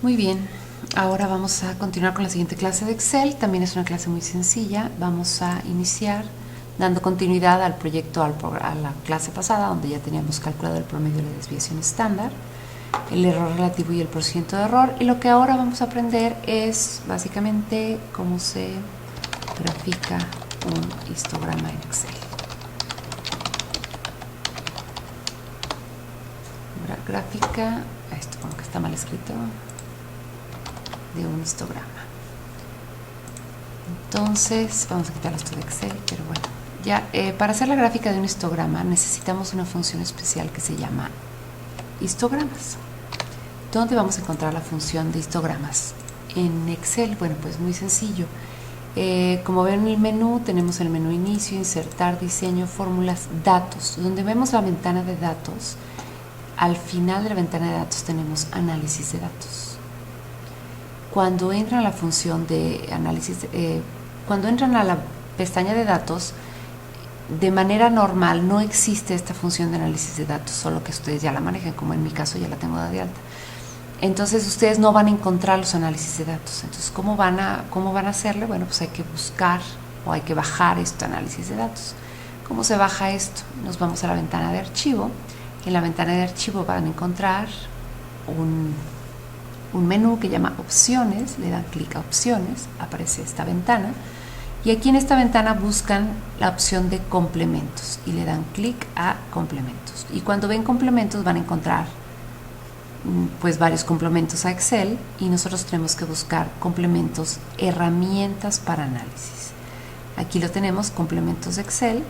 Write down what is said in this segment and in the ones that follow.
Muy bien, ahora vamos a continuar con la siguiente clase de Excel. También es una clase muy sencilla. Vamos a iniciar dando continuidad al proyecto, a la clase pasada, donde ya teníamos calculado el promedio de la desviación estándar, el error relativo y el porcentaje de error. Y lo que ahora vamos a aprender es básicamente cómo se grafica un histograma en Excel. Gráfica, esto como que está mal escrito, de un histograma. Entonces vamos a quitar esto de Excel, pero bueno, ya para hacer la gráfica de un histograma necesitamos una función especial que se llama histogramas. ¿Dónde vamos a encontrar la función de histogramas? En Excel. Bueno, pues muy sencillo. Como ven en el menú, tenemos el menú inicio, insertar, diseño, fórmulas, datos. Donde vemos la ventana de datos, al final de la ventana de datos tenemos análisis de datos. Cuando entran a la función de análisis, cuando entran a la pestaña de datos, de manera normal no existe esta función de análisis de datos, solo que ustedes ya la manejan, como en mi caso ya la tengo de alta. Entonces ustedes no van a encontrar los análisis de datos. Entonces, ¿cómo van a hacerle? Bueno, pues hay que buscar o hay que bajar este análisis de datos. ¿Cómo se baja esto? Nos vamos a la ventana de archivo. En la ventana de archivo van a encontrar un menú que llama opciones, le dan clic a opciones, aparece esta ventana, y aquí en esta ventana buscan la opción de complementos y le dan clic a complementos. Y cuando ven complementos van a encontrar pues varios complementos a Excel, y nosotros tenemos que buscar complementos, herramientas para análisis. Aquí lo tenemos, complementos de Excel.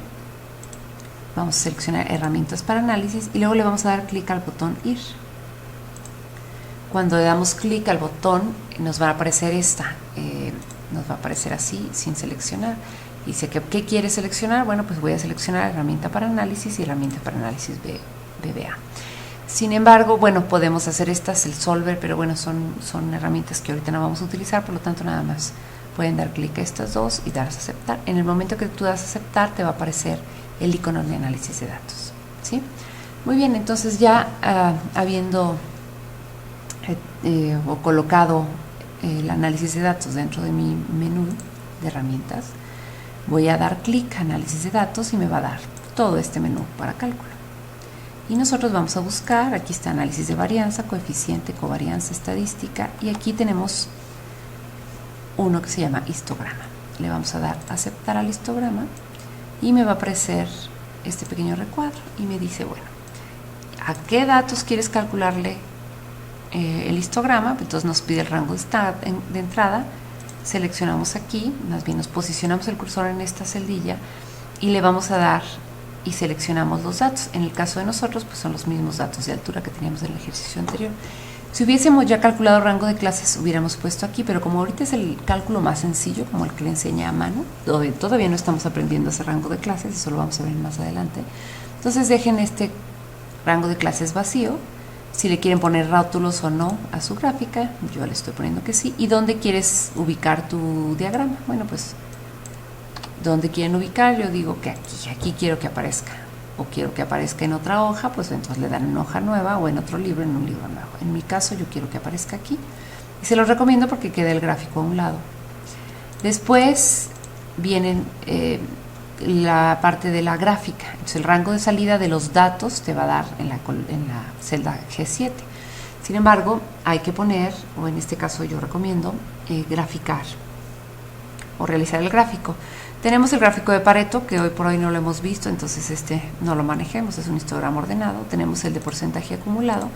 Vamos a seleccionar herramientas para análisis y luego le vamos a dar clic al botón ir. Cuando le damos clic al botón nos va a aparecer nos va a aparecer así sin seleccionar. Dice que ¿qué quiere seleccionar? Bueno, pues voy a seleccionar herramienta para análisis y herramienta para análisis VBA. Sin embargo, bueno, podemos hacer estas, el solver, pero bueno, son herramientas que ahorita no vamos a utilizar, por lo tanto nada más pueden dar clic a estas dos y dar a aceptar. En el momento que tú das a aceptar te va a aparecer el icono de análisis de datos, ¿sí? Muy bien, entonces ya habiendo o colocado el análisis de datos dentro de mi menú de herramientas, voy a dar clic a análisis de datos y me va a dar todo este menú para cálculo. Y nosotros vamos a buscar, aquí está análisis de varianza, coeficiente, covarianza, estadística, y aquí tenemos uno que se llama histograma. Le vamos a dar aceptar al histograma y me va a aparecer este pequeño recuadro y me dice, bueno, ¿a qué datos quieres calcularle el histograma? Entonces nos pide el rango de entrada, seleccionamos aquí, más bien nos posicionamos el cursor en esta celdilla y le vamos a dar y seleccionamos los datos. En el caso de nosotros, pues son los mismos datos de altura que teníamos en el ejercicio anterior. Si hubiésemos ya calculado el rango de clases, hubiéramos puesto aquí, pero como ahorita es el cálculo más sencillo, como el que le enseña a mano, todavía no estamos aprendiendo ese rango de clases, eso lo vamos a ver más adelante. Entonces dejen este rango de clases vacío. Si le quieren poner rótulos o no a su gráfica, yo le estoy poniendo que sí. ¿Y dónde quieres ubicar tu diagrama? Bueno, pues ¿dónde quieren ubicar? Yo digo que aquí quiero que aparezca, o quiero que aparezca en otra hoja, pues entonces le dan en hoja nueva, o en otro libro, en un libro nuevo. En mi caso yo quiero que aparezca aquí y se los recomiendo porque queda el gráfico a un lado. Después vienen la parte de la gráfica. Entonces el rango de salida de los datos te va a dar en la celda G7. Sin embargo, hay que poner, o en este caso yo recomiendo, graficar o realizar el gráfico. Tenemos el gráfico de Pareto, que hoy por hoy no lo hemos visto, entonces este no lo manejemos, es un histograma ordenado. Tenemos el de porcentaje acumulado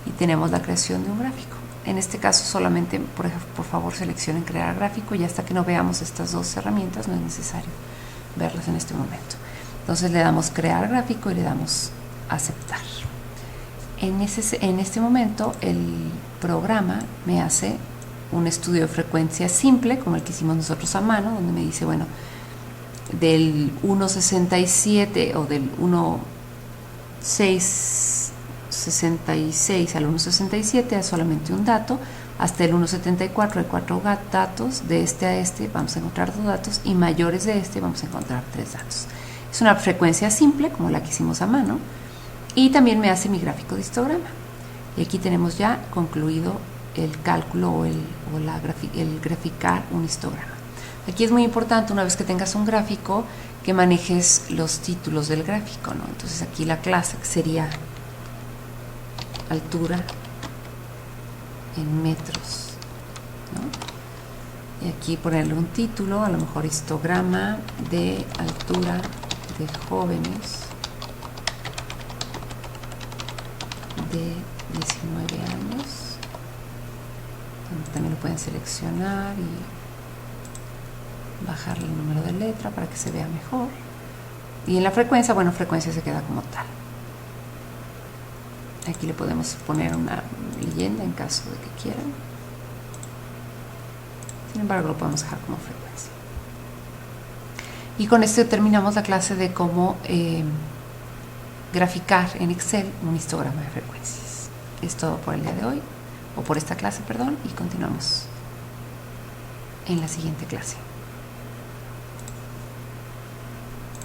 y tenemos la creación de un gráfico. En este caso solamente, por favor, seleccionen crear gráfico, y hasta que no veamos estas dos herramientas no es necesario verlas en este momento. Entonces le damos crear gráfico y le damos aceptar. En este momento el programa me hace un estudio de frecuencia simple, como el que hicimos nosotros a mano, donde me dice, bueno, del 1.67 o del 1.666 al 1.67 es solamente un dato, hasta el 1.74 hay 4 datos, de este a este vamos a encontrar 2 datos, y mayores de este vamos a encontrar 3 datos. Es una frecuencia simple, como la que hicimos a mano, y también me hace mi gráfico de histograma. Y aquí tenemos ya concluido el cálculo o el graficar un histograma. Aquí es muy importante, una vez que tengas un gráfico, que manejes los títulos del gráfico, ¿no? Entonces aquí la clase sería altura en metros, ¿no? Y aquí ponerle un título, a lo mejor histograma de altura de jóvenes de 19 años. También lo pueden seleccionar y bajarle el número de letra para que se vea mejor. Y en la frecuencia, bueno, frecuencia se queda como tal. Aquí le podemos poner una leyenda en caso de que quieran. Sin embargo, lo podemos dejar como frecuencia. Y con esto terminamos la clase de cómo graficar en Excel un histograma de frecuencias. Es todo por el día de hoy, o por esta clase, perdón, y continuamos en la siguiente clase.